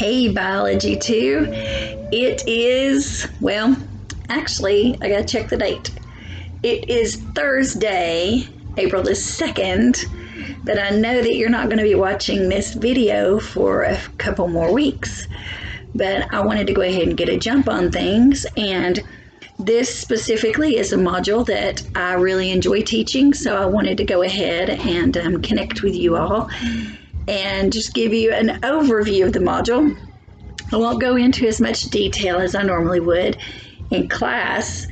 Hey, Biology 2. It is, well, actually, I gotta check the date. It is Thursday, April the 2nd, but I know that you're not going to be watching this video for a couple more weeks. But I wanted to go ahead and get a jump on things, and this specifically is a module that I really enjoy teaching, so I wanted to go ahead and connect with you all and just give you an overview of the module. I won't go into as much detail as I normally would in class,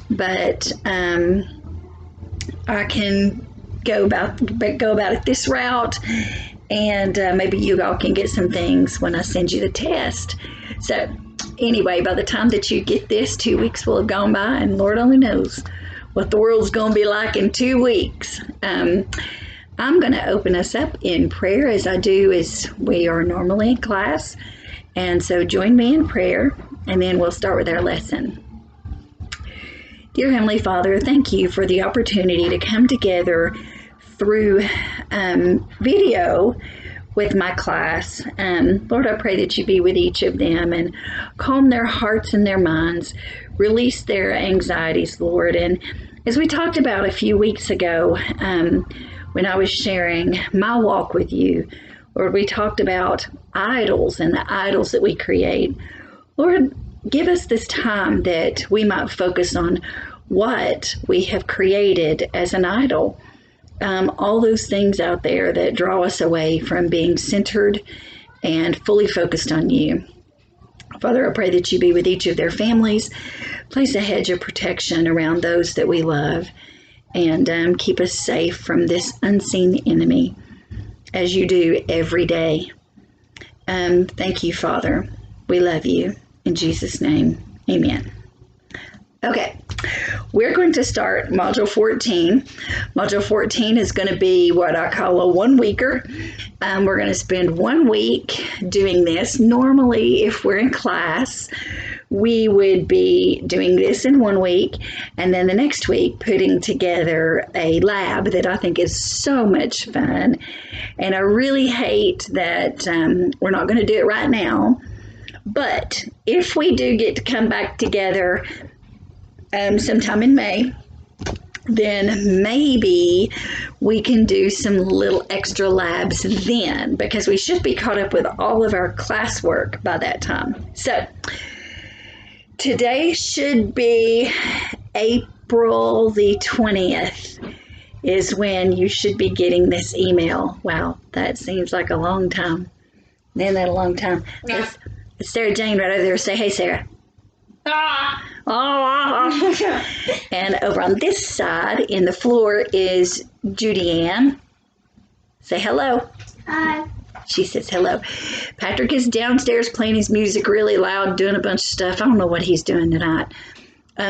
but I can go about it this route, and maybe you all can get some things when I send you the test. So anyway, by the time that you get this, 2 weeks will have gone by, and Lord only knows what the world's going to be like in 2 weeks. I'm going to open us up in prayer, as I do as we are normally in class. And so join me in prayer, and then we'll start with our lesson. Dear Heavenly Father, thank you for the opportunity to come together through video with my class. Lord, I pray that you be with each of them and calm their hearts and their minds, release their anxieties, Lord. And as we talked about a few weeks ago, when I was sharing my walk with you, Lord, we talked about idols and the idols that we create. Lord, give us this time that we might focus on what we have created as an idol. All those things out there that draw us away from being centered and fully focused on you. Father, I pray that you be with each of their families. Place a hedge of protection around those that we love, and keep us safe from this unseen enemy, as you do every day. Thank you, Father. We love you. In Jesus' name, amen. Okay, we're going to start Module 14. Module 14 is going to be what I call a one-weeker. We're going to spend 1 week doing this. Normally, if we're in class, we would be doing this in 1 week, and then the next week putting together a lab that I think is so much fun. And I really hate that we're not going to do it right now. But if we do get to come back together sometime in May, then maybe we can do some little extra labs then, because we should be caught up with all of our classwork by that time. So today should be April the 20th is when you should be getting this email. Wow, that seems like a long time. Isn't that a long time? Yeah. It's Sarah Jane right over there. Say, hey, Sarah. Ah. Oh. And over on this side in the floor is Judy Ann. Say hello. Hi. She says hello. Patrick is downstairs playing his music really loud, doing a bunch of stuff. I don't know what he's doing tonight.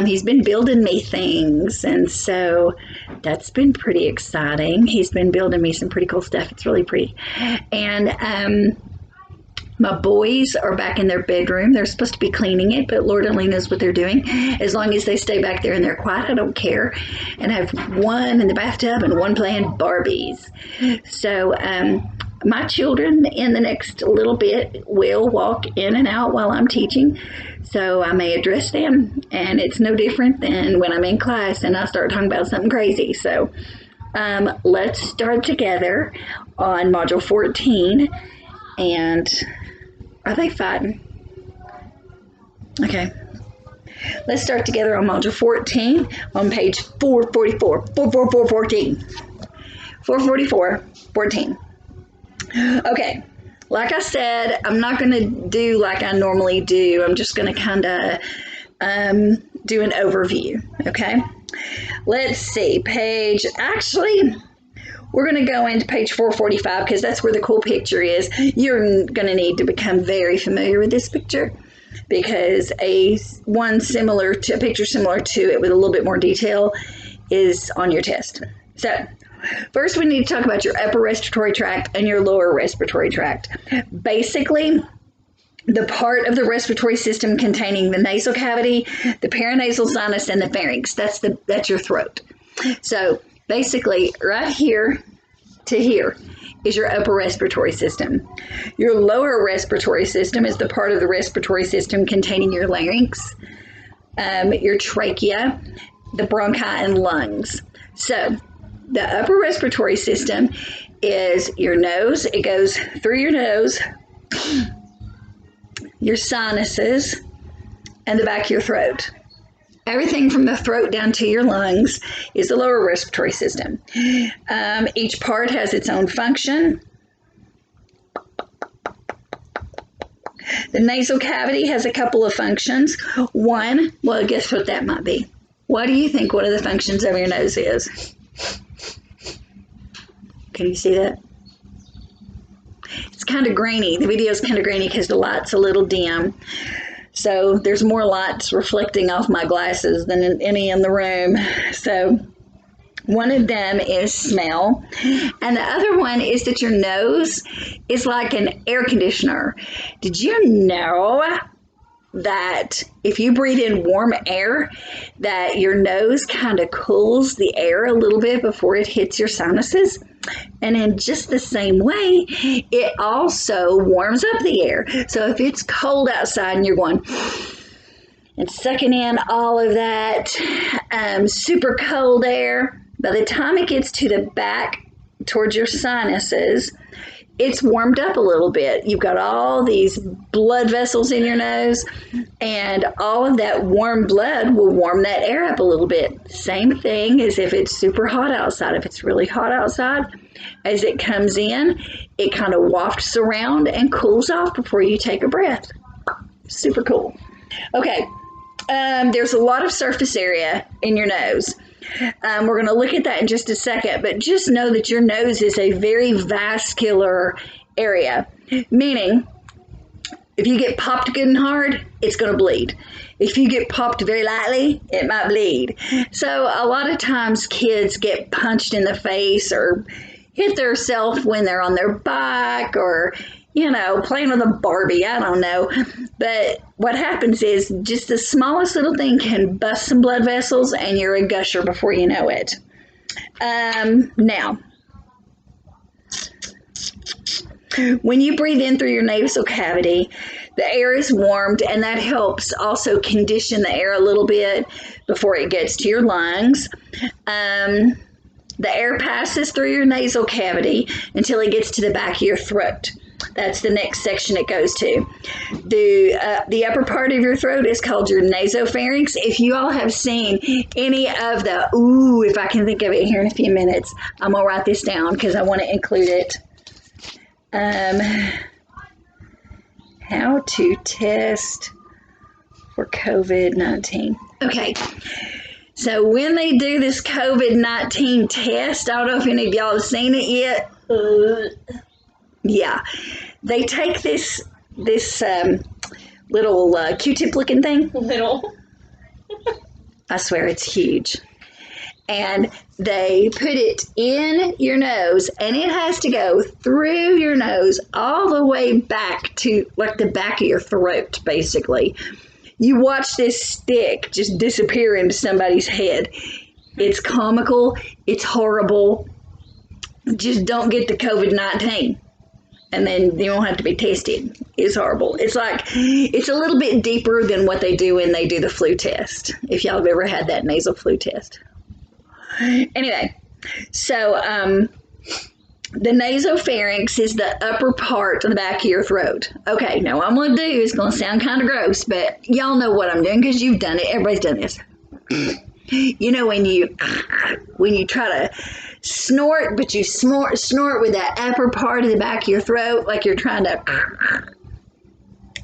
He's been building me things, and so that's been pretty exciting. He's been building me some pretty cool stuff. It's really pretty. And my boys are back in their bedroom. They're supposed to be cleaning it, but Lord only knows what they're doing. As long as they stay back there and they're quiet, I don't care. And I have one in the bathtub and one playing Barbies. So my children in the next little bit will walk in and out while I'm teaching. So I may address them, and it's no different than when I'm in class and I start talking about something crazy. So let's start together on Module 14. And are they fighting? Okay. Let's start together on Module 14 on page 444. 14. 444, 14. Okay. Like I said, I'm not going to do like I normally do. I'm just going to kind of do an overview. Okay. Let's see. We're going to go into page 445 because that's where the cool picture is. You're going to need to become very familiar with this picture, because a picture similar to it with a little bit more detail is on your test. So first we need to talk about your upper respiratory tract and your lower respiratory tract. Basically, the part of the respiratory system containing the nasal cavity, the paranasal sinus, and the pharynx. That's your throat. So basically, right here to here is your upper respiratory system. Your lower respiratory system is the part of the respiratory system containing your larynx, your trachea, the bronchi, and lungs. So the upper respiratory system is your nose. It goes through your nose, your sinuses, and the back of your throat. Everything from the throat down to your lungs is the lower respiratory system. Each part has its own function. The nasal cavity has a couple of functions. One, well, guess what that might be? What do you think one of the functions of your nose is? Can you see that? It's kind of grainy. The video is kind of grainy because the light's a little dim. So there's more lights reflecting off my glasses than any in the room. So one of them is smell. And the other one is that your nose is like an air conditioner. Did you know that if you breathe in warm air, that your nose kind of cools the air a little bit before it hits your sinuses? And in just the same way, it also warms up the air. So if it's cold outside and you're going and sucking in all of that super cold air, by the time it gets to the back towards your sinuses, it's warmed up a little bit. You've got all these blood vessels in your nose, and all of that warm blood will warm that air up a little bit. Same thing as if it's super hot outside. If it's really hot outside, as it comes in, it kind of wafts around and cools off before you take a breath. Super cool. Okay, there's a lot of surface area in your nose. We're going to look at that in just a second, but just know that your nose is a very vascular area, meaning if you get popped good and hard, it's going to bleed. If you get popped very lightly, it might bleed. So a lot of times kids get punched in the face or hit themselves when they're on their bike or, you know, playing with a Barbie, I don't know. But what happens is just the smallest little thing can bust some blood vessels and you're a gusher before you know it. Now, when you breathe in through your nasal cavity, the air is warmed, and that helps also condition the air a little bit before it gets to your lungs. The air passes through your nasal cavity until it gets to the back of your throat. That's the next section it goes to. The upper part of your throat is called your nasopharynx. If you all have seen any of the, if I can think of it here in a few minutes, I'm going to write this down because I want to include it. How to test for COVID-19. Okay. So when they do this COVID-19 test, I don't know if any of y'all have seen it yet. Yeah, they take this little Q-tip looking thing. Little. I swear it's huge. And they put it in your nose, and it has to go through your nose all the way back to like the back of your throat, basically. You watch this stick just disappear into somebody's head. It's comical. It's horrible. Just don't get the COVID-19. And then you don't have to be tested. It's horrible. It's like, it's a little bit deeper than what they do when they do the flu test. If y'all have ever had that nasal flu test. Anyway, so the nasopharynx is the upper part of the back of your throat. Okay, now what I'm going to do is going to sound kind of gross, but y'all know what I'm doing because you've done it. Everybody's done this. You know when you try to snort, but you snort with that upper part of the back of your throat, like you're trying to.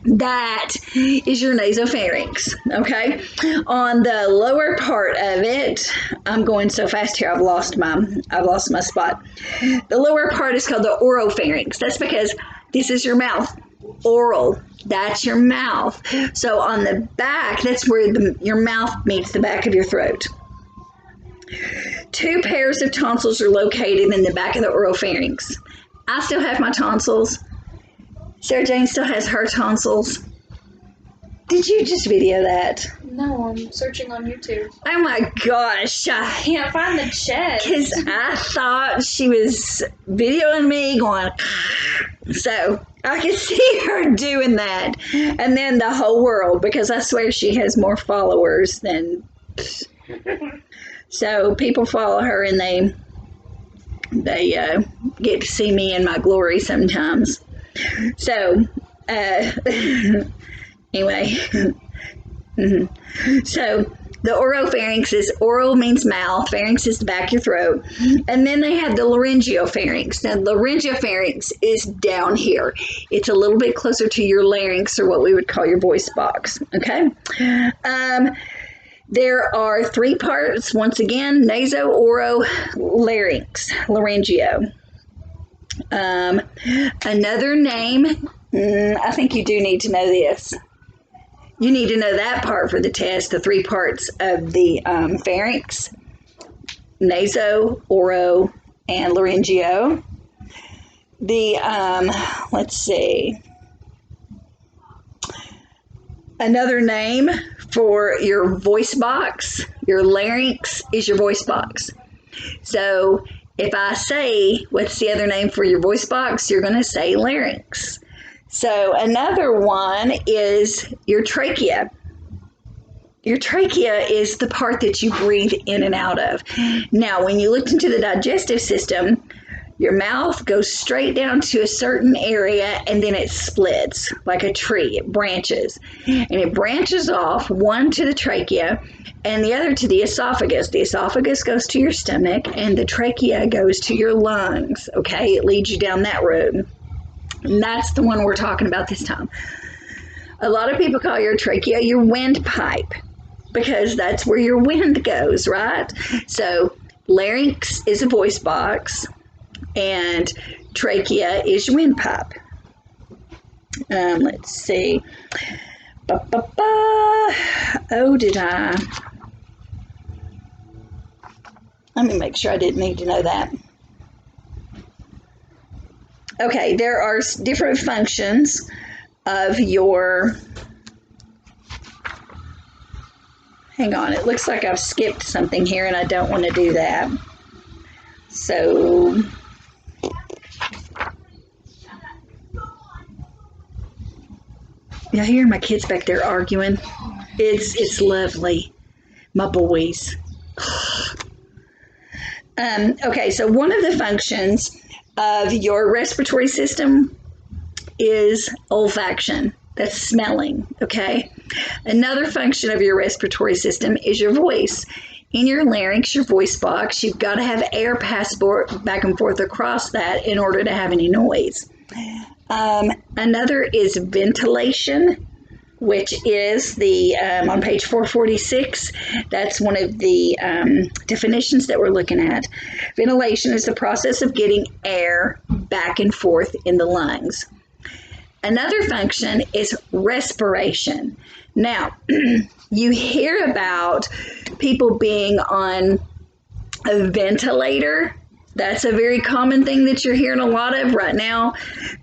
That is your nasopharynx. Okay, on the lower part of it, I'm going so fast here. I've lost my spot. The lower part is called the oropharynx. That's because this is your mouth. Oral. That's your mouth. So on the back, that's where your mouth meets the back of your throat. 2 pairs of tonsils are located in the back of the oropharynx. I still have my tonsils. Sarah Jane still has her tonsils. Did you just video that? No, I'm searching on YouTube. Oh my gosh. Can't find the chest. Because I thought she was videoing me going, so I could see her doing that. And then the whole world, because I swear she has more followers than. So people follow her and they get to see me in my glory sometimes. So, anyway. So the oropharynx is, oral means mouth, pharynx is the back of your throat, and then they have the laryngopharynx. Now the laryngopharynx is down here. It's a little bit closer to your larynx, or what we would call your voice box. Okay. There are three parts, once again: naso, oro, larynx, laryngeo. Another name, I think you do need to know this. You need to know that part for the test, the three parts of the pharynx: naso, oro, and laryngeo. Let's see. Another name for your voice box, your larynx, is your voice box. So if I say, what's the other name for your voice box, you're going to say larynx. So another one is your trachea. Your trachea is the part that you breathe in and out of. Now, when you look into the digestive system, your mouth goes straight down to a certain area and then it splits like a tree. It branches. And it branches off, one to the trachea and the other to the esophagus. The esophagus goes to your stomach and the trachea goes to your lungs. Okay, it leads you down that road. And that's the one we're talking about this time. A lot of people call your trachea your windpipe because that's where your wind goes, right? So larynx is a voice box and trachea is your windpipe. Let's see. Oh, did I? Let me make sure I didn't need to know that. Okay, there are different functions of your, hang on, it looks like I've skipped something here and I don't want to do that. So, you hear my kids back there arguing? It's lovely, my boys. Okay, so one of the functions of your respiratory system is olfaction. That's smelling, okay? Another function of your respiratory system is your voice. In your larynx, your voice box, you've got to have air pass back and forth across that in order to have any noise. Another is ventilation, which is the, on page 446, that's one of the definitions that we're looking at. Ventilation is the process of getting air back and forth in the lungs. Another function is respiration. Now, you hear about people being on a ventilator. That's a very common thing that you're hearing a lot of right now.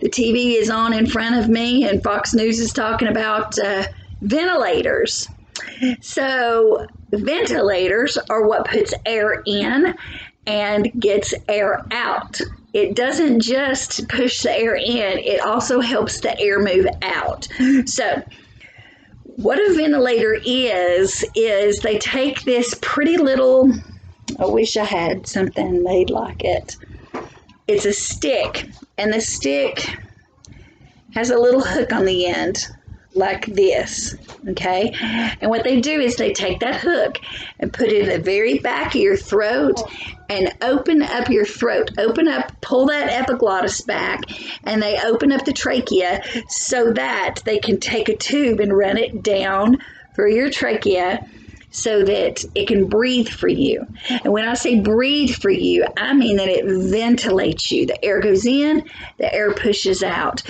The TV is on in front of me and Fox News is talking about ventilators. So ventilators are what puts air in and gets air out. It doesn't just push the air in, it also helps the air move out. So what a ventilator is they take this pretty little, I wish I had something made like it. It's a stick, and the stick has a little hook on the end, like this, okay? And what they do is they take that hook and put it in the very back of your throat and open up your throat. Open up, pull that epiglottis back, and they open up the trachea so that they can take a tube and run it down through your trachea so that it can breathe for you. And when I say breathe for you, I mean that it ventilates you. The air goes in, the air pushes out.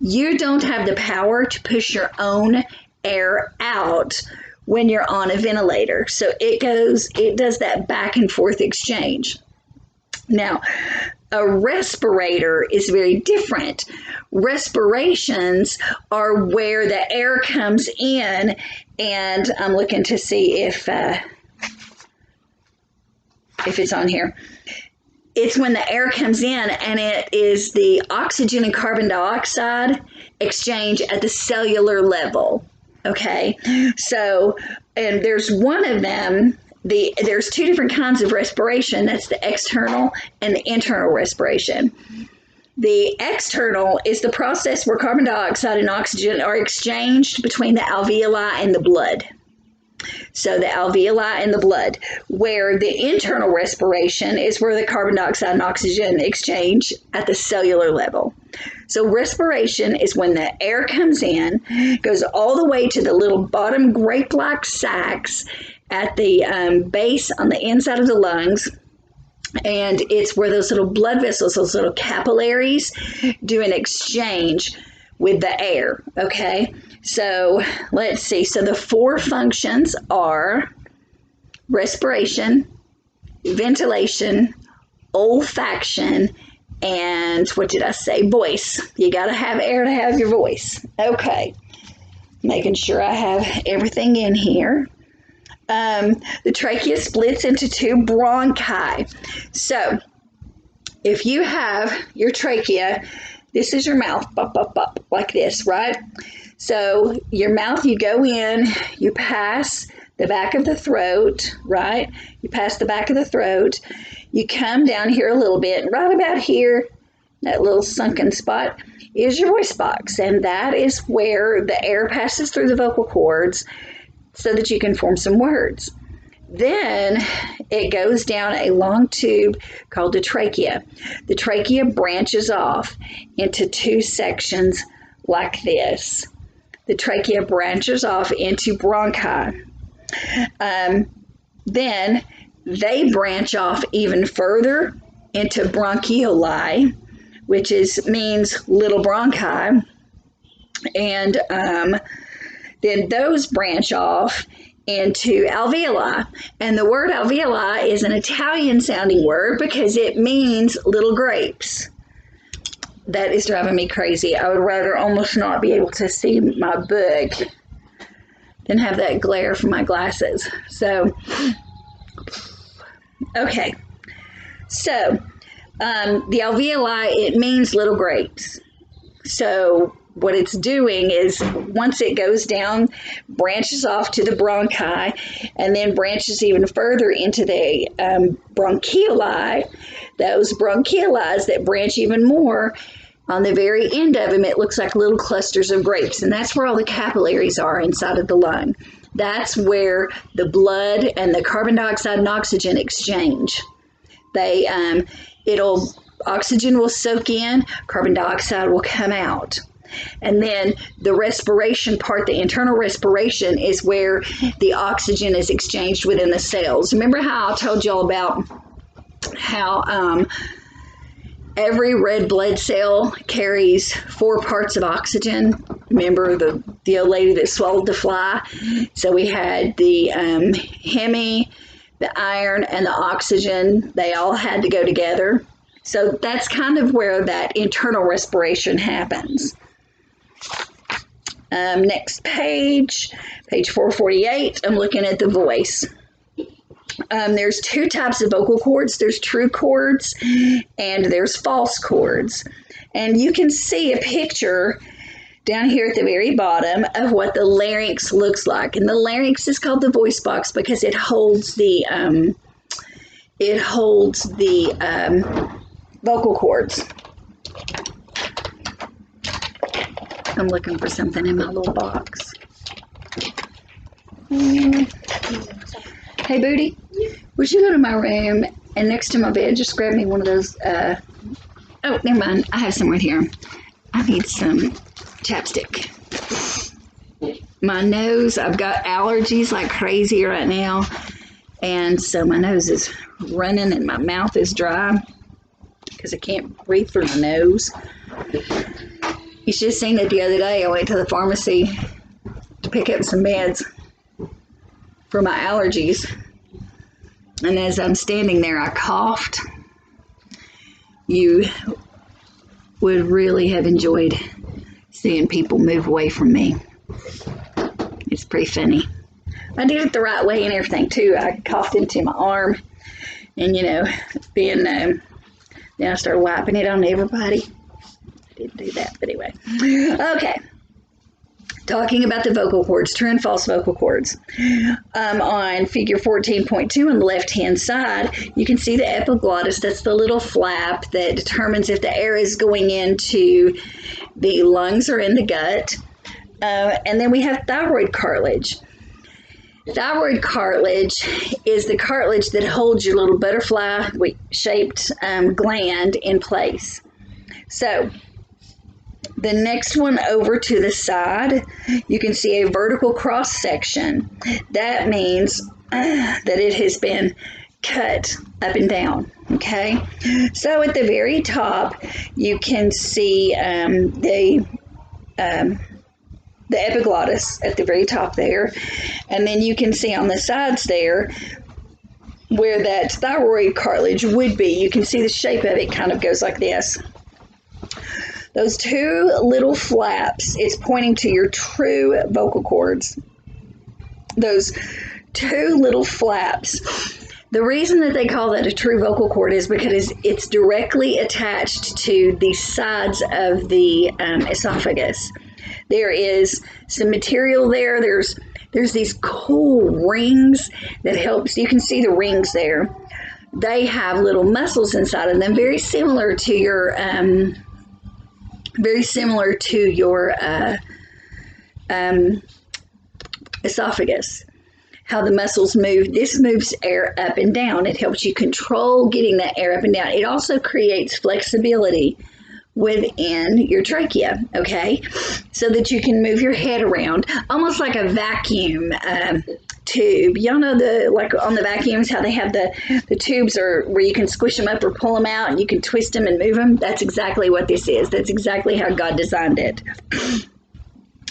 You don't have the power to push your own air out when you're on a ventilator. So it does that back and forth exchange. Now, a respirator is very different. Respirations are where the air comes in, and I'm looking to see if it's on here. It's when the air comes in, and it is the oxygen and carbon dioxide exchange at the cellular level. Okay, so, and there's one of them. There's two different kinds of respiration. That's the external and the internal respiration. The external is the process where carbon dioxide and oxygen are exchanged between the alveoli and the blood. So the alveoli and the blood, where the internal respiration is where the carbon dioxide and oxygen exchange at the cellular level. So respiration is when the air comes in, goes all the way to the little bottom grape-like sacs at the base on the inside of the lungs. And it's where those little blood vessels, those little capillaries, do an exchange with the air, okay? So let's see. So the four functions are respiration, ventilation, olfaction, and what did I say? Voice. You got to have air to have your voice. Okay. Making sure I have everything in here. The trachea splits into two bronchi. So if you have your trachea, this is your mouth, up, like this, right? So your mouth, you go in, you pass the back of the throat, right? You pass the back of the throat. You come down here a little bit, right about here, that little sunken spot is your voice box. And that is where the air passes through the vocal cords so that you can form some words. Then it goes down a long tube called the trachea. The trachea branches off into two sections like this. The trachea branches off into bronchi. Then they branch off even further into bronchioli, which means little bronchi. And then those branch off into alveoli. And the word alveoli is an Italian sounding word because it means little grapes. That is driving me crazy. I would rather almost not be able to see my book than have that glare from my glasses. So, okay. So, the alveoli, it means little grapes. So, what it's doing is once it goes down, branches off to the bronchi, and then branches even further into the bronchioli. Those bronchioli that branch even more, on the very end of them, it looks like little clusters of grapes, and that's where all the capillaries are inside of the lung. That's where the blood and the carbon dioxide and oxygen exchange. Oxygen will soak in, carbon dioxide will come out. And then the respiration part, the internal respiration, is where the oxygen is exchanged within the cells. Remember how I told y'all about how every red blood cell carries 4 parts of oxygen? Remember the old lady that swallowed the fly? So we had the heme, the iron, and the oxygen. They all had to go together. So that's kind of where that internal respiration happens. Next page 448, I'm looking at the voice. There's 2 types of vocal cords. There's true cords and there's false cords. And you can see a picture down here at the very bottom of what the larynx looks like. And the larynx is called the voice box because it holds the vocal cords. I'm looking for something in my little box. Hey, Booty, would you go to my room and next to my bed, just grab me one of those, oh, never mind. I have some right here. I need some chapstick. My nose, I've got allergies like crazy right now. And so my nose is running and my mouth is dry because I can't breathe through my nose. You should have seen it the other day. I went to the pharmacy to pick up some meds for my allergies. And as I'm standing there, I coughed. you would really have enjoyed seeing people move away from me. It's pretty funny. I did it the right way and everything too. I coughed into my arm, and then I started wiping it on everybody. I didn't do that, but anyway. Okay. Talking about the vocal cords, true and false vocal cords. On figure 14.2 on the left-hand side, you can see the epiglottis. That's the little flap that determines if the air is going into the lungs or in the gut. And then we have thyroid cartilage. Thyroid cartilage is the cartilage that holds your little butterfly-shaped gland in place. So, the next one over to the side, you can see a vertical cross section. That means that it has been cut up and down, okay? So at the very top, you can see the epiglottis at the very top there, and then you can see on the sides there where that thyroid cartilage would be. You can see the shape of it kind of goes like this. Those two little flaps, it's pointing to your true vocal cords. Those two little flaps. The reason that they call that a true vocal cord is because it's directly attached to the sides of the esophagus. There is some material there. There's these cool rings that helps. You can see the rings there. They have little muscles inside of them, very similar to your esophagus. How the muscles move. This moves air up and down. It helps you control getting that air up and down. It also creates flexibility within your trachea, okay? So that you can move your head around, almost like a vacuum tube. Y'all know like on the vacuums, how they have the tubes are where you can squish them up or pull them out and you can twist them and move them? That's exactly what this is. That's exactly how God designed it.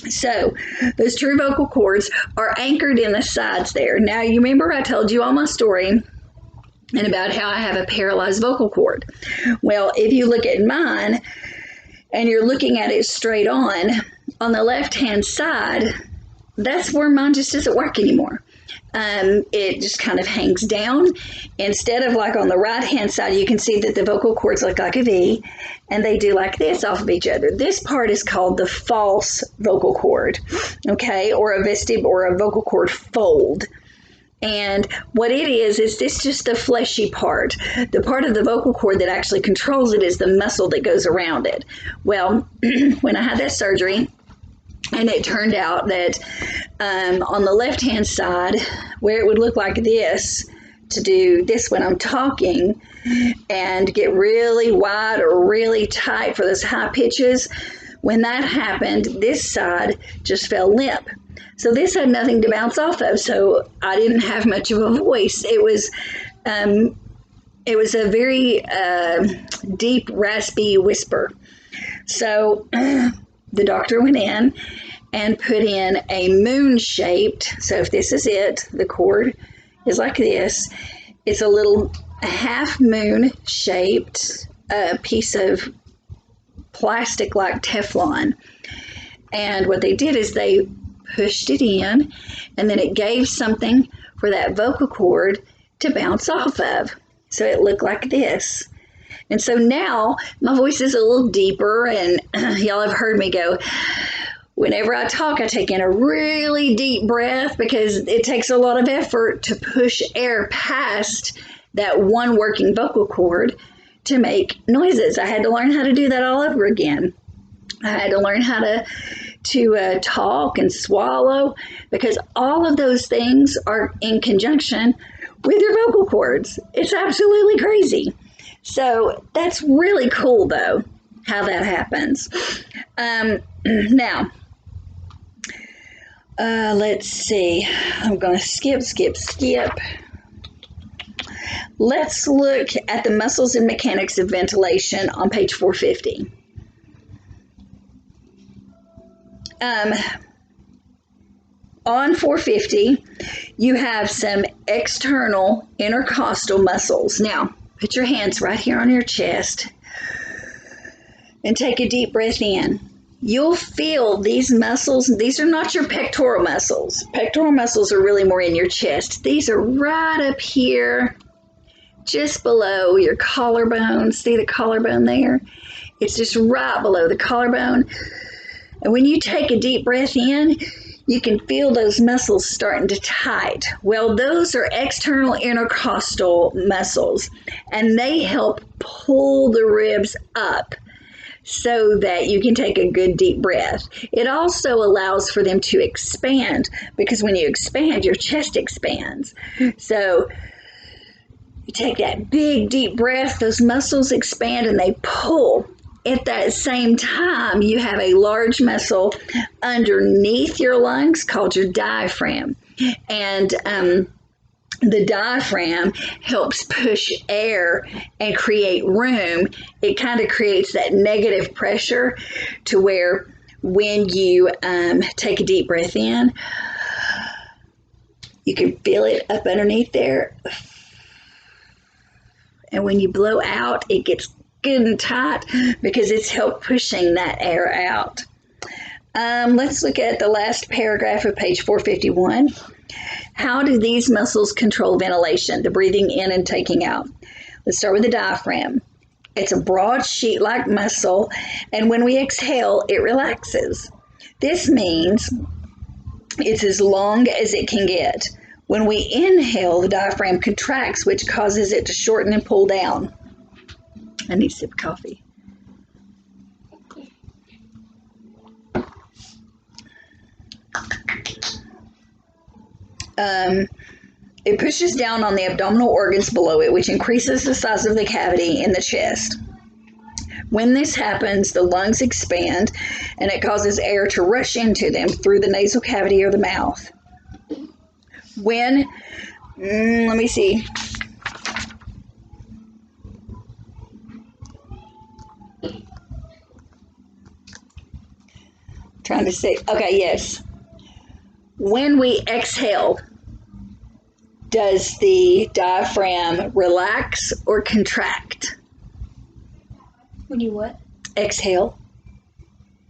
So those true vocal cords are anchored in the sides there. Now, you remember I told you all my story and about how I have a paralyzed vocal cord. Well, if you look at mine and you're looking at it straight on the left-hand side, that's where mine just doesn't work anymore. It just kind of hangs down. Instead of like on the right-hand side, you can see that the vocal cords look like a V, and they do like this off of each other. This part is called the false vocal cord, okay, or a vocal cord fold. And what it is this just the fleshy part. The part of the vocal cord that actually controls it is the muscle that goes around it. Well, when I had that surgery, and it turned out that on the left-hand side, where it would look like this, to do this when I'm talking and get really wide or really tight for those high pitches, when that happened, this side just fell limp. So this had nothing to bounce off of, so I didn't have much of a voice. It was a very deep, raspy whisper. So the doctor went in and put in a moon-shaped, so if this is it, the cord is like this. It's a little half moon-shaped piece of plastic like Teflon. And what they did is they pushed it in, and then it gave something for that vocal cord to bounce off of. So it looked like this. And so now my voice is a little deeper, and y'all have heard me go, whenever I talk, I take in a really deep breath because it takes a lot of effort to push air past that one working vocal cord to make noises. I had to learn how to do that all over again. I had to learn how to talk and swallow, because all of those things are in conjunction with your vocal cords. It's absolutely crazy. So that's really cool, though, how that happens. Now, let's see. I'm going to skip. Let's look at the muscles and mechanics of ventilation on page 450. On 450, you have some external intercostal muscles. Now, put your hands right here on your chest. and take a deep breath in. You'll feel these muscles. These are not your pectoral muscles. Pectoral muscles are really more in your chest. These are right up here, just below your collarbone. See the collarbone there? It's just right below the collarbone. And when you take a deep breath in, you can feel those muscles starting to tight. Well, those are external intercostal muscles, and they help pull the ribs up so that you can take a good deep breath. It also allows for them to expand, because when you expand, your chest expands. So you take that big deep breath, those muscles expand and they pull. At that same time, you have a large muscle underneath your lungs called your diaphragm. And the diaphragm helps push air and create room. It kind of creates that negative pressure to where when you take a deep breath in, you can feel it up underneath there. And when you blow out, it gets good and tight because it's helped pushing that air out. Let's look at the last paragraph of page 451. How do these muscles control ventilation, the breathing in and taking out? Let's start with the diaphragm. It's a broad sheet-like muscle, and when we exhale, it relaxes. This means it's as long as it can get. When we inhale, the diaphragm contracts, which causes it to shorten and pull down. I need a sip of coffee. It pushes down on the abdominal organs below it, which increases the size of the cavity in the chest. When this happens, the lungs expand, and it causes air to rush into them through the nasal cavity or the mouth. When, let me see. Trying to say, okay, yes. When we exhale, does the diaphragm relax or contract? When you what? Exhale.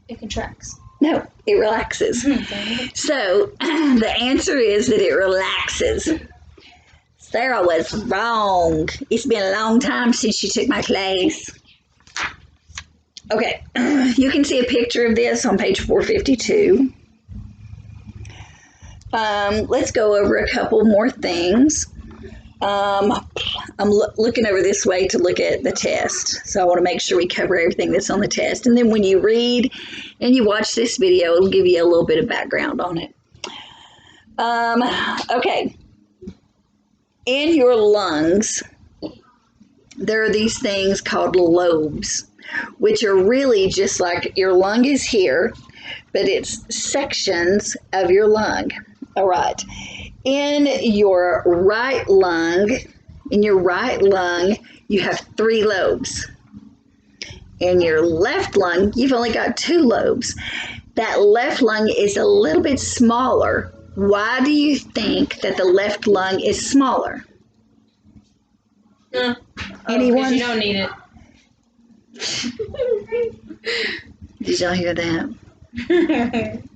It contracts. No, it relaxes. So the answer is that it relaxes. Sarah was wrong. It's been a long time since she took my class. Okay, you can see a picture of this on page 452. Let's go over a couple more things. I'm looking over this way to look at the test, so I want to make sure we cover everything that's on the test. And then when you read and you watch this video, it'll give you a little bit of background on it. Okay. In your lungs, there are these things called lobes, which are really just like your lung is here, but it's sections of your lung. All right. In your right lung, you have 3 lobes. In your left lung, you've only got 2 lobes. That left lung is a little bit smaller. Why do you think that the left lung is smaller? Anyone? You don't need it. Did y'all hear that?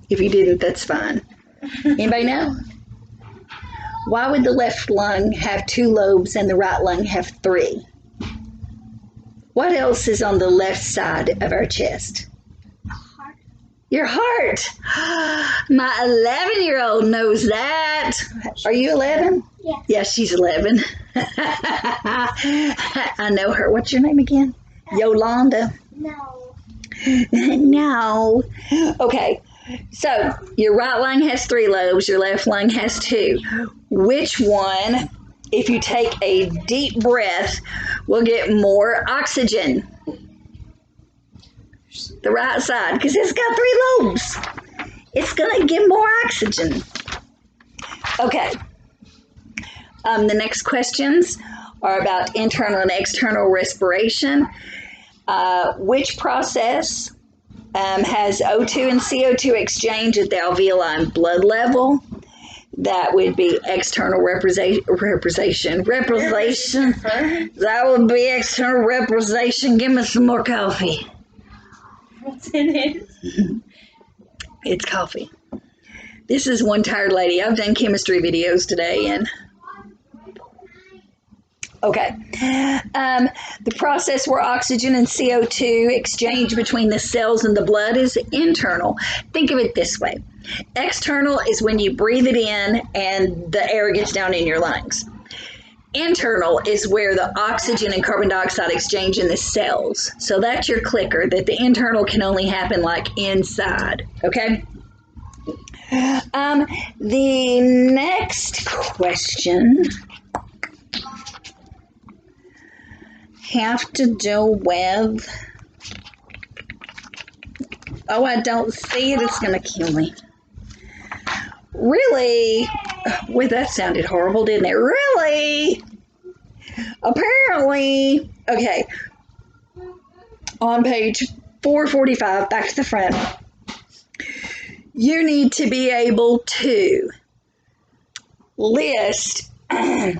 If you didn't, that's fine. Anybody know? Why would the left lung have 2 lobes and the right lung have 3? What else is on the left side of our chest? Heart. Your heart. My 11-year-old knows that. Are you 11? Yeah. Yeah, she's 11. I know her. What's your name again? Yolanda. No. No. Okay. So your right lung has 3 lobes, your left lung has 2. Which one, if you take a deep breath, will get more oxygen? The right side, because it's got 3 lobes. It's going to get more oxygen. Okay. The next questions are about internal and external respiration. Which process has O2 and CO2 exchange at the alveoli blood level? That would be external respiration. That would be external respiration. Give me some more coffee. What's in it? It's coffee. This is one tired lady. I've done chemistry videos today, and okay. The process where oxygen and CO2 exchange between the cells and the blood is internal. Think of it this way. External is when you breathe it in and the air gets down in your lungs. Internal is where the oxygen and carbon dioxide exchange in the cells. So that's your clicker, that the internal can only happen like inside, okay? The next question have to do with, oh, I don't see it, it's gonna kill me. Really? Wait, that sounded horrible, didn't it? Really? Apparently, okay, on page 445, back to the front, you need to be able to list the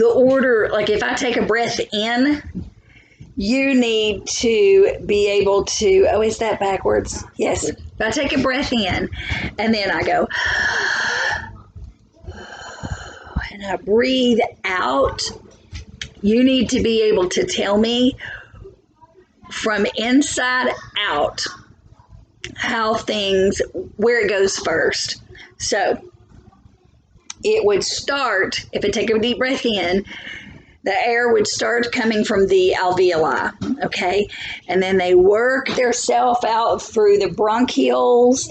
order. Like if I take a breath in, you need to be able to, oh, is that backwards? Yes. If I take a breath in and then I go, and I breathe out, you need to be able to tell me from inside out how things, where it goes first. So it would start, if I take a deep breath in, the air would start coming from the alveoli, okay? And then they work themselves out through the bronchioles,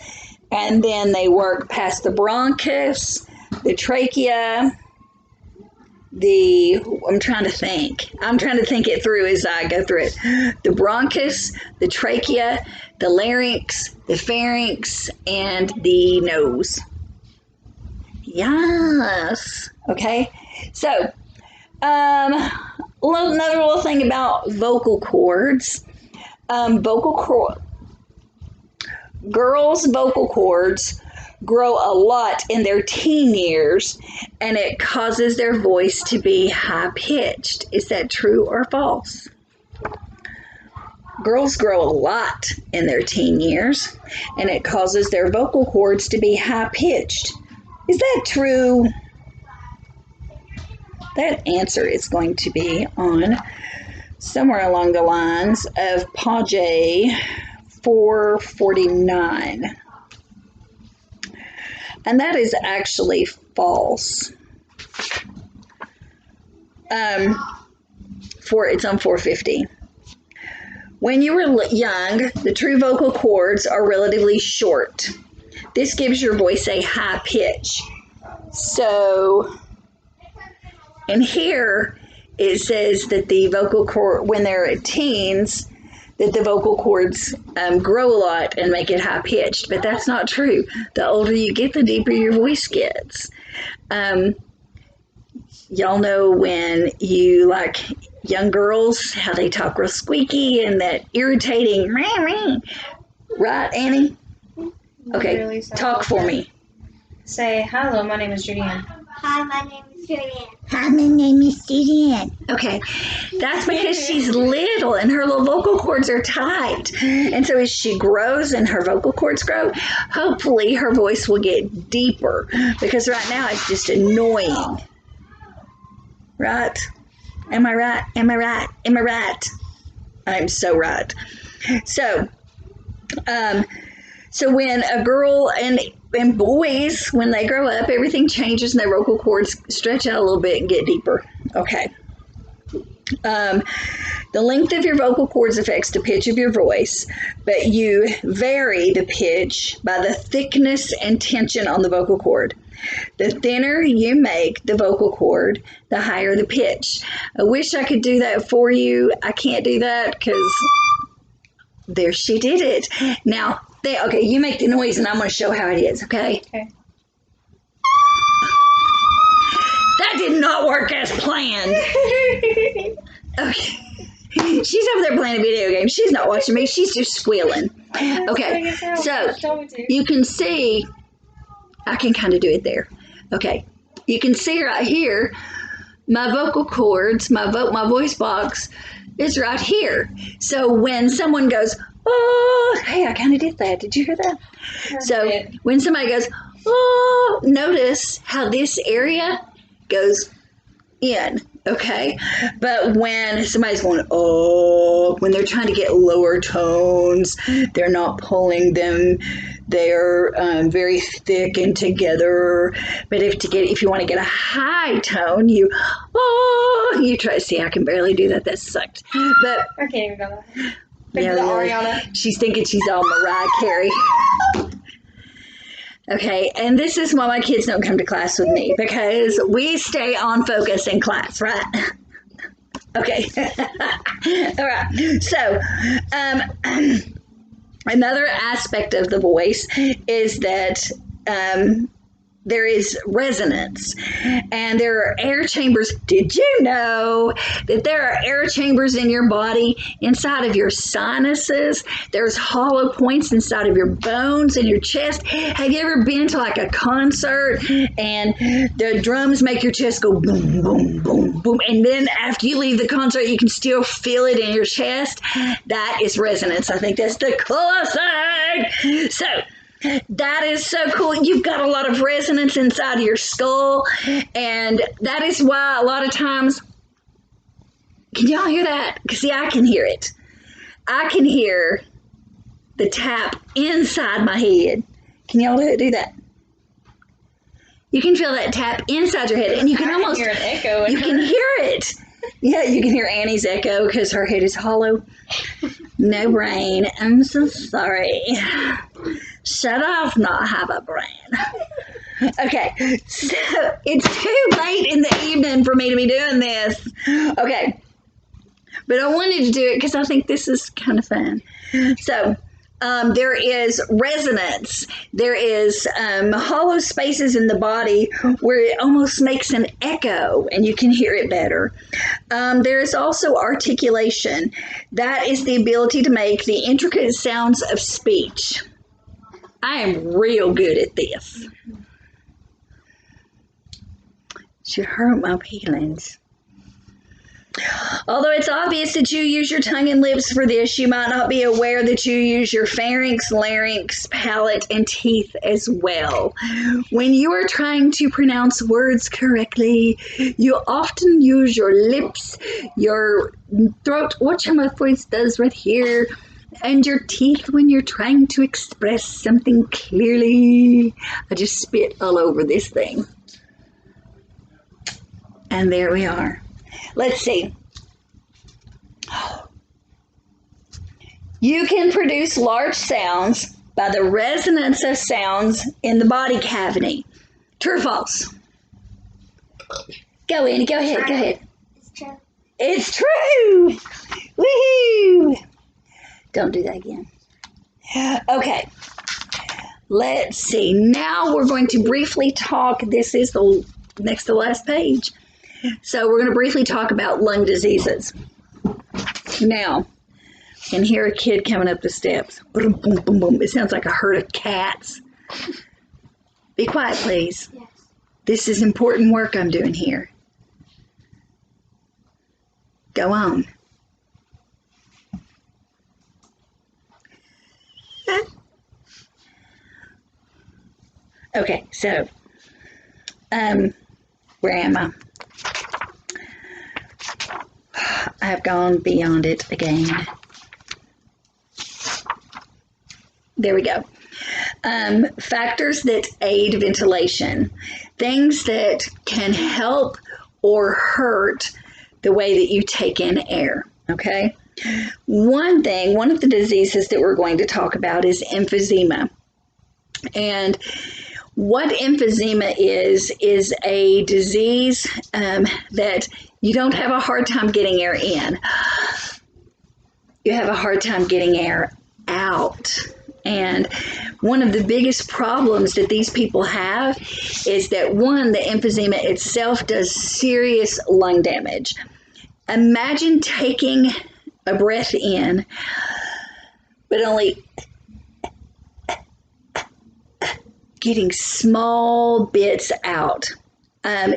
and then they work past the bronchus, the trachea, I'm trying to think it through as I go through it. The bronchus, the trachea, the larynx, the pharynx, and the nose. Yes. Okay. So, another little thing about vocal cords. Girls' vocal cords grow a lot in their teen years, and it causes their voice to be high pitched. Is that true or false? Girls grow a lot in their teen years, and it causes their vocal cords to be high pitched. Is that true? That answer is going to be on somewhere along the lines of page 449. And that is actually false. It's on 450. When you were young, the true vocal cords are relatively short. This gives your voice a high pitch. So, and here it says that the vocal cord, when they're teens, that the vocal cords grow a lot and make it high pitched, but that's not true. The older you get, the deeper your voice gets. Y'all know when you, like young girls, how they talk real squeaky and that irritating, right, Annie? Okay, Really talk for me. Say, hello, my name is Julianne. Hi, my name is Julianne. Hi, my name is Julianne. Okay, that's because she's little and her little vocal cords are tight. And so as she grows and her vocal cords grow, hopefully her voice will get deeper, because right now it's just annoying. Right? Am I right? Am I right? Am I right? I'm so right. So when a girl and boys, when they grow up, everything changes and their vocal cords stretch out a little bit and get deeper. Okay. The length of your vocal cords affects the pitch of your voice, but you vary the pitch by the thickness and tension on the vocal cord. The thinner you make the vocal cord, the higher the pitch. I wish I could do that for you. I can't do that because there she did it. Now, okay, you make the noise and I'm going to show how it is, okay? Okay. That did not work as planned. Okay. She's over there playing a video game. She's not watching me. She's just squealing. Okay, so you can see, I can kind of do it there. Okay, you can see right here, my vocal cords, my voice box It's right here. So when someone goes, oh, hey, I kind of did that. Did you hear that? So when somebody goes, oh, notice how this area goes in, okay? But when somebody's going, oh, when they're trying to get lower tones, they're not pulling them. They're very thick and together. But if you want to get a high tone, you try. See, I can barely do that. That sucked. But I can't even go that. yeah, The really. Ariana. She's thinking she's all Mariah Carey. Okay, and this is why my kids don't come to class with me, because we stay on focus in class, right? Okay. All right. So, another aspect of the voice is that there is resonance, and there are air chambers. Did you know that there are air chambers in your body inside of your sinuses? There's hollow points inside of your bones and your chest. Have you ever been to like a concert and the drums make your chest go boom, boom, boom, boom, and then after you leave the concert you can still feel it in your chest? That is resonance. I think that's the coolest thing. So that is so cool. You've got a lot of resonance inside of your skull, and that is why a lot of times, can y'all hear that? Because see, I can hear it. I can hear the tap inside my head. Can y'all do that? You can feel that tap inside your head, and you can almost hear an echo. You can hear it. Yeah, you can hear Annie's echo because her head is hollow. No brain. I'm so sorry. Should I've not have a brain? Okay, so it's too late in the evening for me to be doing this. Okay, but I wanted to do it because I think this is kind of fun. So there is resonance. There is hollow spaces in the body where it almost makes an echo and you can hear it better. There is also articulation. That is the ability to make the intricate sounds of speech. I am real good at this. Should hurt my feelings. Although it's obvious that you use your tongue and lips for this, you might not be aware that you use your pharynx, larynx, palate, and teeth as well. When you are trying to pronounce words correctly, you often use your lips, your throat. Watch how my voice does right here. And your teeth when you're trying to express something clearly. I just spit all over this thing. And there we are. Let's see. You can produce large sounds by the resonance of sounds in the body cavity. True or false? Go, Annie. Go ahead. Go ahead. It's true. It's true. Woohoo! Don't do that again. Okay. Let's see. Now we're going to briefly talk. This is the next to the last page. So we're going to briefly talk about lung diseases. Now, I can hear a kid coming up the steps. Boom, boom, boom, boom. It sounds like a herd of cats. Be quiet, please. Yes. This is important work I'm doing here. Go on. Okay, so, where am I? I've gone beyond it again. There we go. Factors that aid ventilation. Things that can help or hurt the way that you take in air, okay? One of the diseases that we're going to talk about is emphysema. And what emphysema is a disease that you don't have a hard time getting air in. You have a hard time getting air out. And one of the biggest problems that these people have is that, one, the emphysema itself does serious lung damage. Imagine taking a breath in, but only getting small bits out.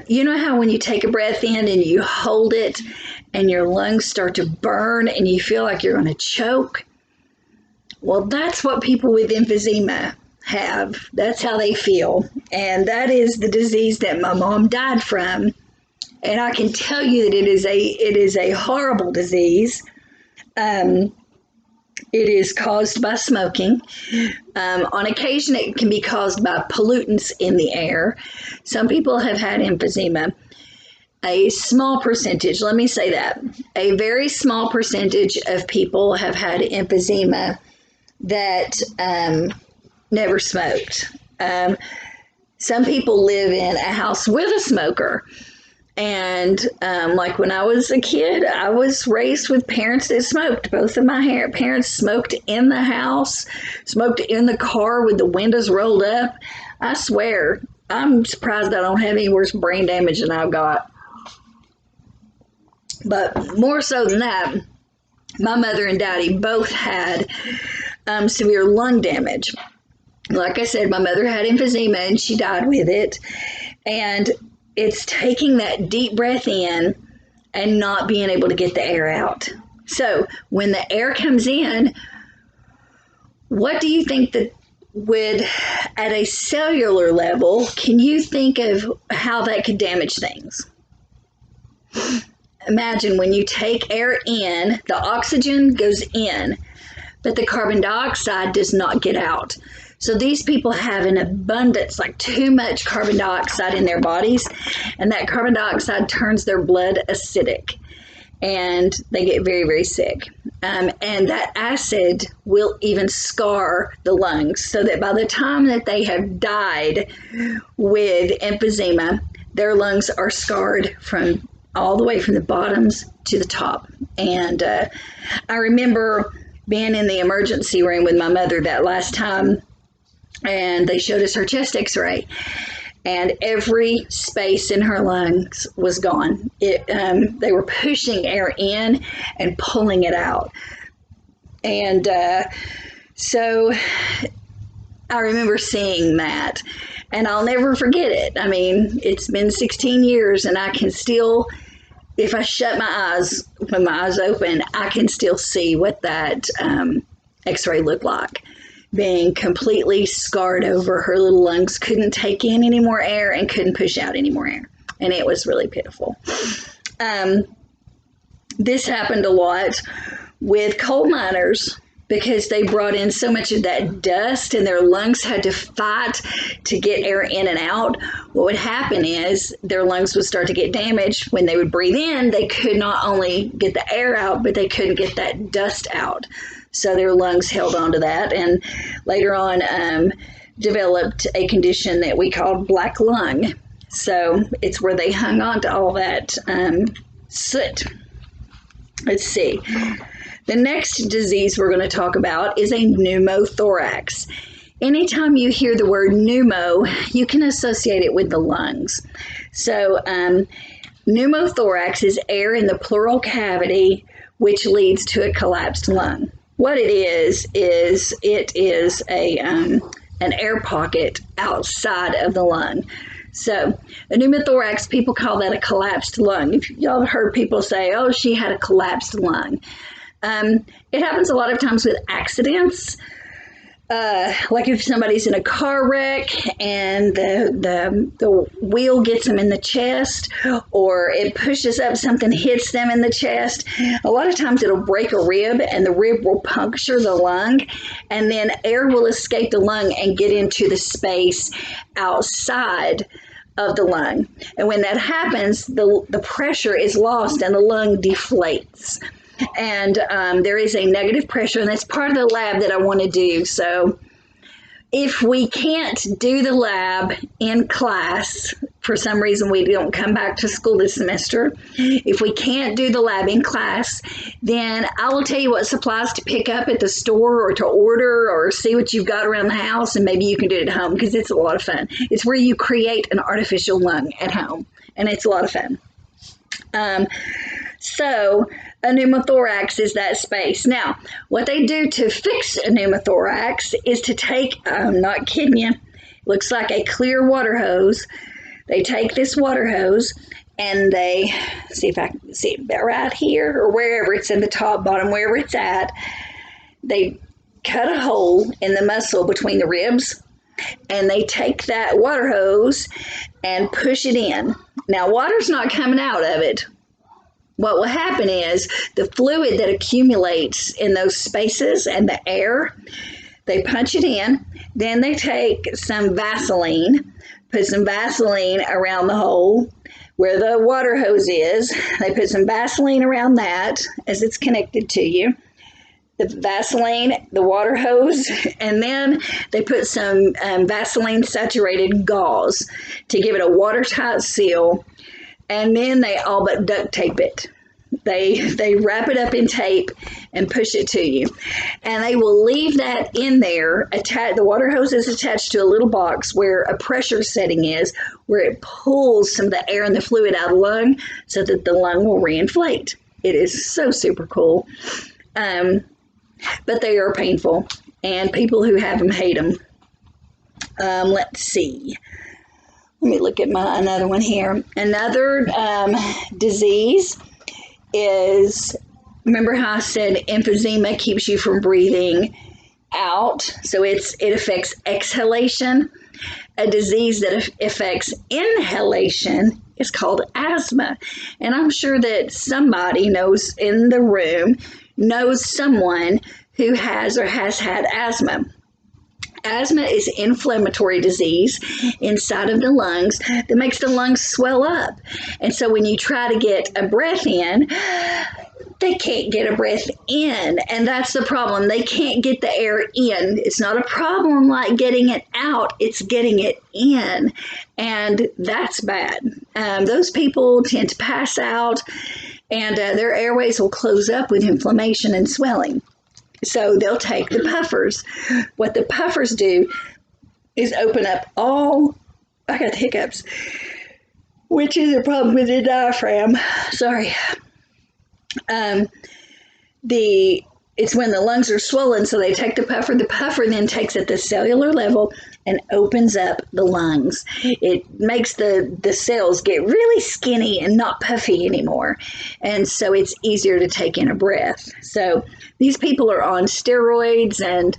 You know how when you take a breath in and you hold it and your lungs start to burn and you feel like you're going to choke. Well, that's what people with emphysema have. That's how they feel. And that is the disease that my mom died from. And I can tell you that it is a horrible disease. It is caused by smoking. On occasion, it can be caused by pollutants in the air. Some people have had emphysema. A small percentage, let me say that, a very small percentage of people have had emphysema that never smoked. Some people live in a house with a smoker. And like when I was a kid, I was raised with parents that smoked. Both of my parents smoked in the house, smoked in the car with the windows rolled up. I swear, I'm surprised I don't have any worse brain damage than I've got. But more so than that, my mother and daddy both had severe lung damage. Like I said, my mother had emphysema and she died with it. And it's taking that deep breath in and not being able to get the air out. So when the air comes in, what do you think that would, at a cellular level, can you think of how that could damage things? Imagine when you take air in, the oxygen goes in, but the carbon dioxide does not get out. So these people have an abundance, like too much carbon dioxide in their bodies, and that carbon dioxide turns their blood acidic, and they get very, very sick. And that acid will even scar the lungs, so that by the time that they have died with emphysema, their lungs are scarred from all the way from the bottoms to the top. And I remember being in the emergency room with my mother that last time, and they showed us her chest x-ray, and every space in her lungs was gone. They were pushing air in and pulling it out. And so I remember seeing that, and I'll never forget it. I mean, it's been 16 years, and I can still, if I shut my eyes, when my eyes open, I can still see what that x-ray looked like. Being completely scarred over. Her little lungs couldn't take in any more air and couldn't push out any more air. And it was really pitiful. This happened a lot with coal miners because they brought in so much of that dust and their lungs had to fight to get air in and out. What would happen is their lungs would start to get damaged. When they would breathe in, they could not only get the air out, but they couldn't get that dust out. So their lungs held on to that, and later on developed a condition that we called black lung. So it's where they hung on to all that soot. Let's see. The next disease we're going to talk about is a pneumothorax. Anytime you hear the word pneumo, you can associate it with the lungs. So pneumothorax is air in the pleural cavity, which leads to a collapsed lung. What it is it is an air pocket outside of the lung. So a pneumothorax, people call that a collapsed lung. If y'all have heard people say, oh, she had a collapsed lung. It happens a lot of times with accidents. Like if somebody's in a car wreck and the wheel gets them in the chest, or it pushes up, something hits them in the chest. A lot of times it'll break a rib and the rib will puncture the lung, and then air will escape the lung and get into the space outside of the lung. And when that happens, the pressure is lost and the lung deflates. And there is a negative pressure, and that's part of the lab that I want to do. So if we can't do the lab in class, for some reason we don't come back to school this semester, if we can't do the lab in class, then I will tell you what supplies to pick up at the store or to order, or see what you've got around the house, and maybe you can do it at home, because it's a lot of fun. It's where you create an artificial lung at home, and it's a lot of fun. So a pneumothorax is that space. Now, what they do to fix a pneumothorax is to take, I'm not kidding you, looks like a clear water hose. They take this water hose and they, see if I can see it right here or wherever it's in the top, bottom, wherever it's at, they cut a hole in the muscle between the ribs, and they take that water hose and push it in. Now, water's not coming out of it. What will happen is the fluid that accumulates in those spaces and the air, they punch it in, then they take some Vaseline, put some Vaseline around the hole where the water hose is. They put some Vaseline around that as it's connected to you. The Vaseline, the water hose, and then they put some Vaseline saturated gauze to give it a watertight seal, and then they all but duct tape it. They wrap it up in tape and push it to you, and they will leave that in there. The water hose is attached to a little box where a pressure setting is, where it pulls some of the air and the fluid out of the lung so that the lung will reinflate. It is so super cool. But they are painful, and people who have them hate them. Let's see. Let me look at another one here. Another disease is, remember how I said emphysema keeps you from breathing out? So it affects exhalation. A disease that affects inhalation is called asthma. And I'm sure that somebody knows in the room knows someone who has or has had asthma. Asthma is inflammatory disease inside of the lungs that makes the lungs swell up. And so when you try to get a breath in, they can't get a breath in. And that's the problem. They can't get the air in. It's not a problem like getting it out. It's getting it in. And that's bad. Those people tend to pass out, and their airways will close up with inflammation and swelling. So they'll take the puffers. What the puffers do is open up I got the hiccups, which is a problem with the diaphragm. Sorry. It's when the lungs are swollen, so they take the puffer. The puffer then takes at the cellular level and opens up the lungs. It makes the cells get really skinny and not puffy anymore. And so it's easier to take in a breath. So these people are on steroids and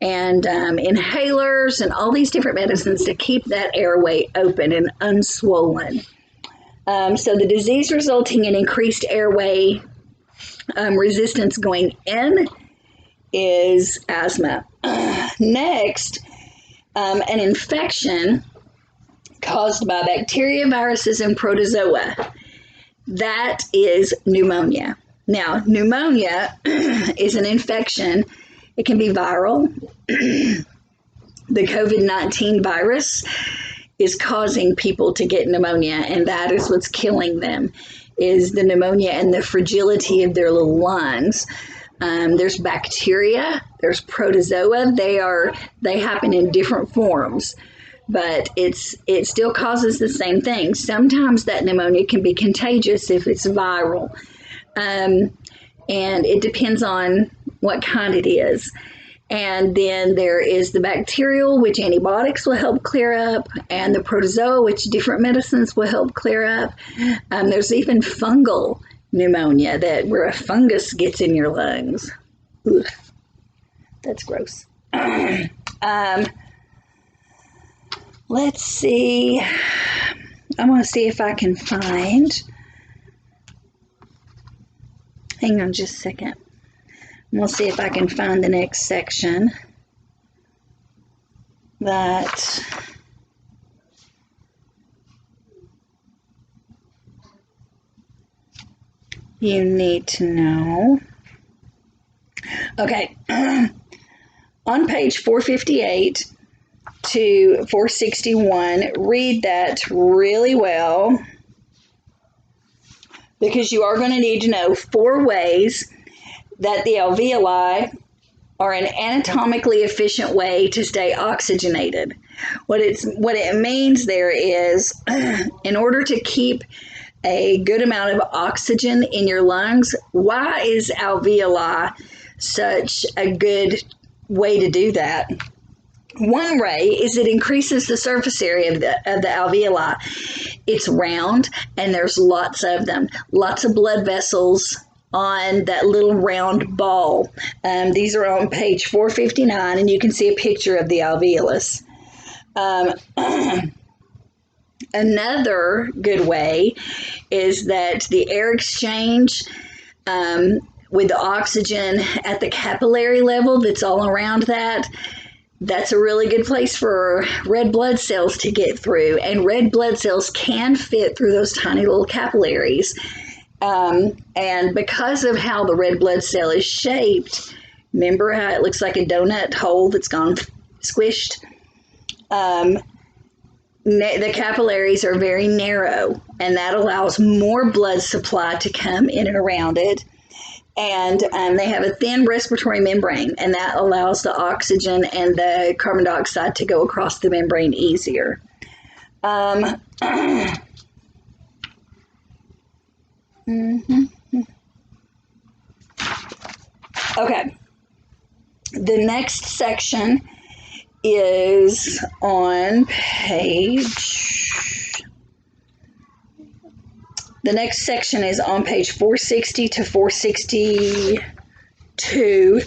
inhalers and all these different medicines to keep that airway open and unswollen. So the disease resulting in increased airway resistance going in is asthma. Next, an infection caused by bacteria, viruses, and protozoa. That is pneumonia. Now, pneumonia is an infection. It can be viral. The COVID-19 virus is causing people to get pneumonia, and that is what's killing them, is the pneumonia and the fragility of their little lungs. There's bacteria, there's protozoa. They happen in different forms, but it still causes the same thing. Sometimes that pneumonia can be contagious if it's viral, and it depends on what kind it is. And then there is the bacterial, which antibiotics will help clear up, and the protozoa, which different medicines will help clear up. There's even fungal pneumonia, where a fungus gets in your lungs. Oof, that's gross. Let's see. I want to see if I can find. Hang on just a second. We'll see if I can find the next section that you need to know. Okay. On page 458 to 461, read that really well, because you are going to need to know 4 ways that the alveoli are an anatomically efficient way to stay oxygenated. What it means there is, in order to keep a good amount of oxygen in your lungs, why is alveoli such a good way to do that? One way is it increases the surface area of the alveoli. It's round, and there's lots of them, lots of blood vessels on that little round ball. These are on page 459, and you can see a picture of the alveolus. Another good way is that the air exchange with the oxygen at the capillary level that's all around that's a really good place for red blood cells to get through. And red blood cells can fit through those tiny little capillaries. And because of how the red blood cell is shaped, remember how it looks like a donut hole that's gone squished? The capillaries are very narrow, and that allows more blood supply to come in and around it. And they have a thin respiratory membrane, and that allows the oxygen and the carbon dioxide to go across the membrane easier. Okay. The next section is on page... The next section is on page 460 to 462.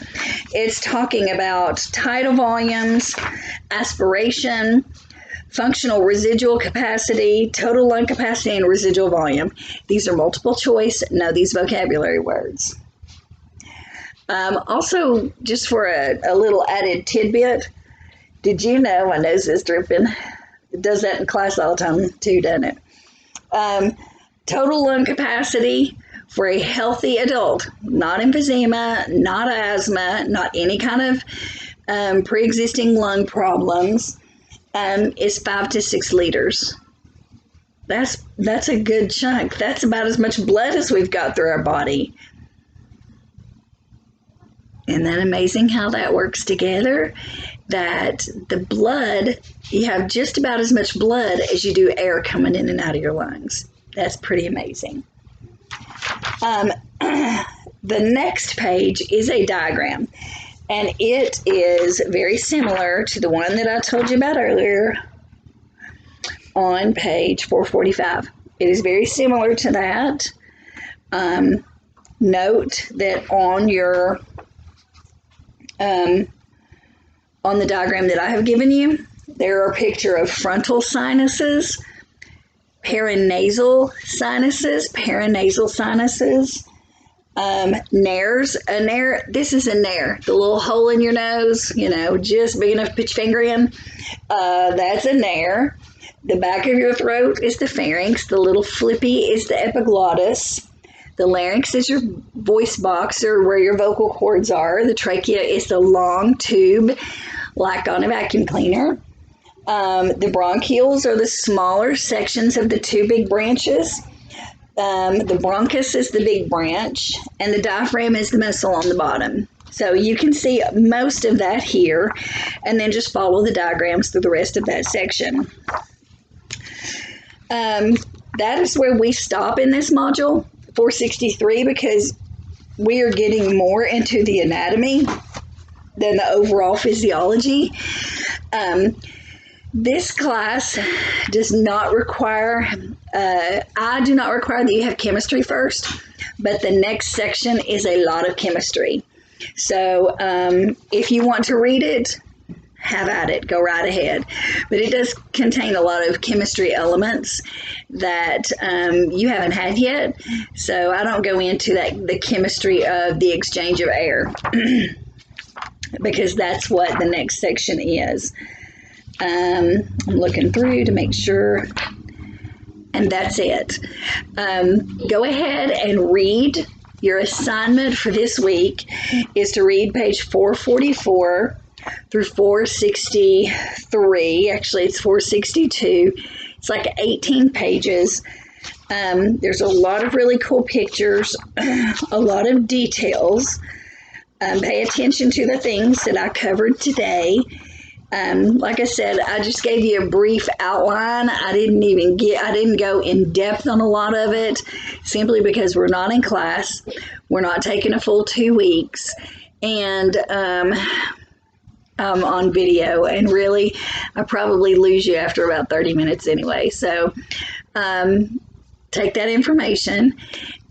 It's talking about tidal volumes, aspiration, functional residual capacity, total lung capacity, and residual volume. These are multiple choice. Know these vocabulary words. Also, just for a little added tidbit, did you know, my nose is dripping. It does that in class all the time too, doesn't it? Total lung capacity for a healthy adult, not emphysema, not asthma, not any kind of pre-existing lung problems, is 5 to 6 liters. That's a good chunk. That's about as much blood as we've got through our body. Isn't that amazing how that works together? That the blood, you have just about as much blood as you do air coming in and out of your lungs. That's pretty amazing. The next page is a diagram, and it is very similar to the one that I told you about earlier on page 445. It is very similar to that. Note that on your on the diagram that I have given you, there are a picture of frontal sinuses, paranasal sinuses, nares. A nare, this is a nare, the little hole in your nose, just big enough to put your finger in. That's a nare. The back of your throat is the pharynx. The little flippy is the epiglottis. The larynx is your voice box, or where your vocal cords are. The trachea is the long tube, like on a vacuum cleaner. The bronchioles are the smaller sections of the two big branches. The bronchus is the big branch, and the diaphragm is the muscle on the bottom. So you can see most of that here, and then just follow the diagrams through the rest of that section. That is where we stop in this module, 463, because we are getting more into the anatomy than the overall physiology. This class does not require, I do not require that you have chemistry first, but the next section is a lot of chemistry. So if you want to read it, have at it, go right ahead. But it does contain a lot of chemistry elements that you haven't had yet. So I don't go into the chemistry of the exchange of air because that's what the next section is. I'm looking through to make sure, and that's it. Go ahead and read. Your assignment for this week is to read page 444 through 463. Actually, it's 462. It's like 18 pages. There's a lot of really cool pictures, a lot of details. Pay attention to the things that I covered today. Like I said, I just gave you a brief outline. I didn't go in depth on a lot of it, simply because we're not in class. We're not taking a full 2 weeks, and I'm on video, and really, I probably lose you after about 30 minutes anyway. So take that information,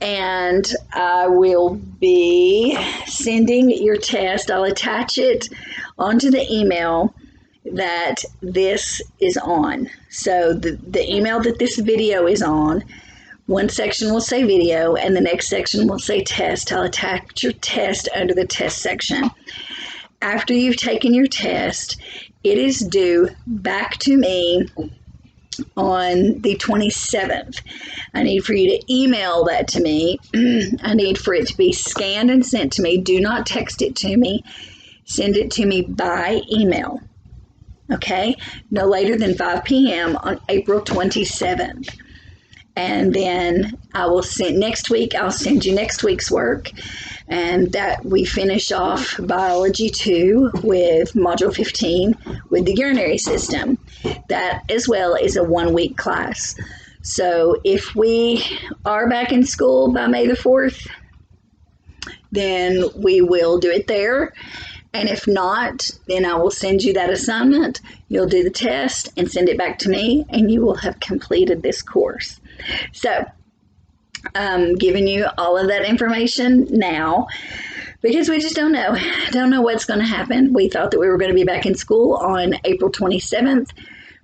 and I will be sending your test. I'll attach it onto the email that this is on. So the email that this video is on, one section will say video and the next section will say test. I'll attach your test under the test section. After you've taken your test, it is due back to me on the 27th. I need for you to email that to me. I need for it to be scanned and sent to me. Do not text it to me. Send it to me by email. Okay? No later than 5 p.m. on April 27th. And then I will send next week, I'll send you next week's work. And that we finish off Biology 2 with Module 15 with the urinary system. That as well is a 1-week class. So if we are back in school by May the 4th, then we will do it there. And if not, then I will send you that assignment. You'll do the test and send it back to me, and you will have completed this course. So I'm giving you all of that information now because we just don't know what's going to happen. We thought that we were going to be back in school on April 27th,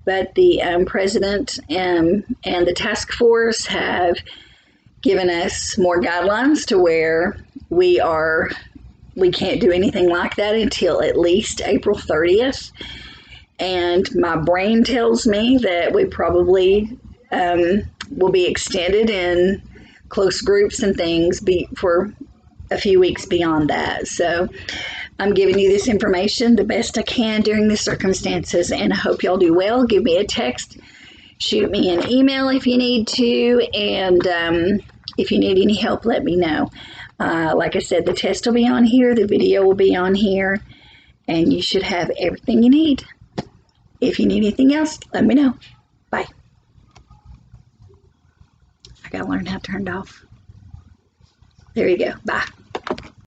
but the president and the task force have given us more guidelines to where we can't do anything like that until at least April 30th. And my brain tells me that we probably will be extended in close groups and things for a few weeks beyond that. So I'm giving you this information the best I can during the circumstances, and I hope y'all do well. Give me a text, shoot me an email if you need to, and if you need any help, let me know. Like I said, the test will be on here, the video will be on here, and you should have everything you need. If you need anything else, let me know. Bye. I gotta learn how to turn it off. There you go. Bye.